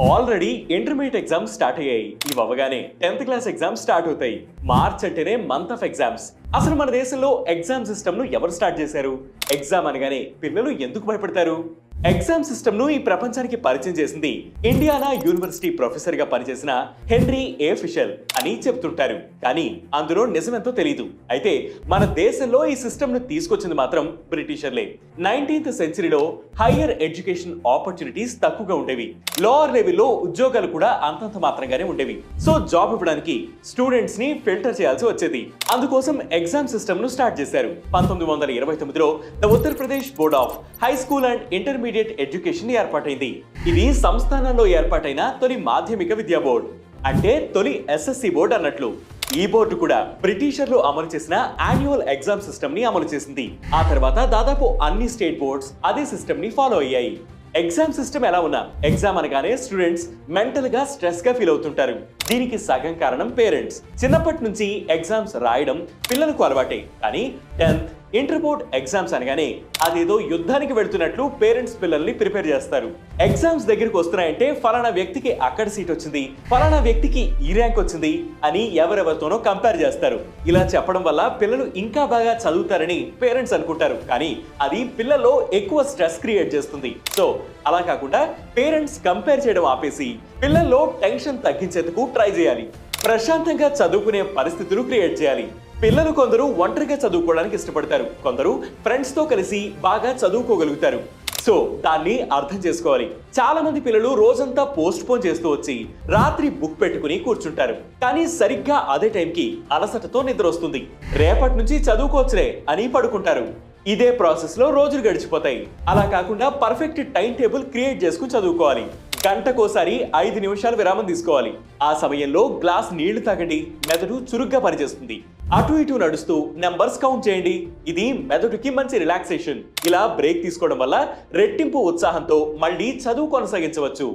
Already intermediate exams start అయ్యాయి. ఇవి అవ్వగానే 10th క్లాస్ ఎగ్జామ్స్ స్టార్ట్ అవుతాయి. మార్చ్ అంటేనే మంత్ ఆఫ్ ఎగ్జామ్స్. అసలు మన దేశంలో ఎగ్జామ్ సిస్టమ్ ను ఎవరు స్టార్ట్ చేశారు? ఎగ్జామ్ అనగానే పిల్లలు ఎందుకు భయపడతారు? ఎగ్జామ్ సిస్టమ్ ను ఈ ప్రపంచానికి పరిచయం చేసింది ఇండియానా యూనివర్సిటీ ప్రొఫెసర్ గా పనిచేసిన హెన్రీ ఏ ఫిషర్ అని చెప్తుంటారు. కానీ అందులో నిజమెంతో తెలియదు. అయితే మన దేశంలో ఈ సిస్టమ్ ను తీసుకొచ్చింది మాత్రం బ్రిటిషర్లే. 19th సెంచరీలో హైయర్ ఎడ్యుకేషన్ ఆపర్చునిటీస్ తక్కువగా ఉండేవి. లోవర్ లెవెల్లో ఉద్యోగాలు కూడా అంతంత మాత్రంగానే ఉండేవి. సో జాబ్ ఇవ్వడానికి స్టూడెంట్స్ ని ఫిల్టర్ చేయాల్సి వచ్చేది. అందుకోసం ఎగ్జామ్ సిస్టమ్ ను స్టార్ట్ చేశారు. 1929లో the Uttar Pradesh board of high school and intermediate education ఏర్పాటైంది. ఇది సంస్థానంలో ఏర్పాటైన తొలి మాధ్యమిక విద్యా బోర్డు, అంటే తొలి ఎస్ఎస్సి బోర్డు అన్నట్లు. ఈ బోర్డు కూడా బ్రిటిషర్లు అమలు చేసిన యాన్యువల్ ఎగ్జామ్ సిస్టమ్ ని అమలు చేసింది. ఆ తర్వాత దాదాపు అన్ని స్టేట్ బోర్డ్స్ అదే సిస్టమ్ ని ఫాలో అయ్యాయి. ఎగ్జామ్ సిస్టమ్ ఎలా ఉన్నా ఎగ్జామ్ అనగానే స్టూడెంట్స్ మెంటల్ గా స్ట్రెస్ గా ఫీల్ అవుతుంటారు. దీనికి సగం కారణం పేరెంట్స్. చిన్నప్పటి నుంచి ఎగ్జామ్స్ రాయడం పిల్లలకు అలవాటే. కానీ 10th ఇంటర్ బోర్డ్ ఎగ్జామ్స్ అనగానే అదేదో యుద్ధానికి వెళ్తున్నట్లు పేరెంట్స్ పిల్లల్ని ప్రిపేర్ చేస్తారు. ఎగ్జామ్స్ దగ్గరికి వస్తున్నాయంటే ఫలానా వ్యక్తికి అక్కడ సీట్ వచ్చింది, ఫలానా వ్యక్తికి ఈ ర్యాంక్ వచ్చింది అని ఎవరెవరితోనో కంపేర్ చేస్తారు. ఇలా చెప్పడం వల్ల పిల్లలు ఇంకా బాగా చదువుతారని పేరెంట్స్ అనుకుంటారు. కానీ అది పిల్లల్లో ఎక్కువ స్ట్రెస్ క్రియేట్ చేస్తుంది. సో అలా కాకుండా పేరెంట్స్ కంపేర్ చేయడం ఆపేసి పిల్లల్లో టెన్షన్ తగ్గించేందుకు ట్రై చేయాలి. ప్రశాంతంగా చదువుకునే పరిస్థితులు క్రియేట్ చేయాలి. పిల్లలు కొందరు ఒంటరిగా చదువుకోవడానికి ఇష్టపడతారు, కొందరు ఫ్రెండ్స్ తో కలిసి బాగా చదువుకోగలుగుతారు. సో దాన్ని అర్థం చేసుకోవాలి. చాలా మంది పిల్లలు రోజంతా పోస్ట్ పోన్ చేస్తూ వచ్చి రాత్రి బుక్ పెట్టుకుని కూర్చుంటారు. కానీ సరిగ్గా అదే టైంకి అలసటతో నిద్ర వస్తుంది. రేపటి నుంచి చదువుకోవచ్చులే అని పడుకుంటారు. ఇదే ప్రాసెస్ లో రోజులు గడిచిపోతాయి. అలా కాకుండా పర్ఫెక్ట్ టైం టేబుల్ క్రియేట్ చేసుకుని చదువుకోవాలి. గంటకోసారి 5 నిమిషాలు విరామం తీసుకోవాలి. ఆ సమయంలో గ్లాస్ నీళ్లు తాగండి. మెదడు చురుగ్గా పనిచేస్తుంది. అటు ఇటు నడుస్తూ నెంబర్స్ కౌంట్ చేయండి. ఇది మెదడుకి మంచి రిలాక్సేషన్. ఇలా బ్రేక్ తీసుకోవడం వల్ల రెట్టింపు ఉత్సాహంతో మళ్ళీ చదువు కొనసాగించవచ్చు.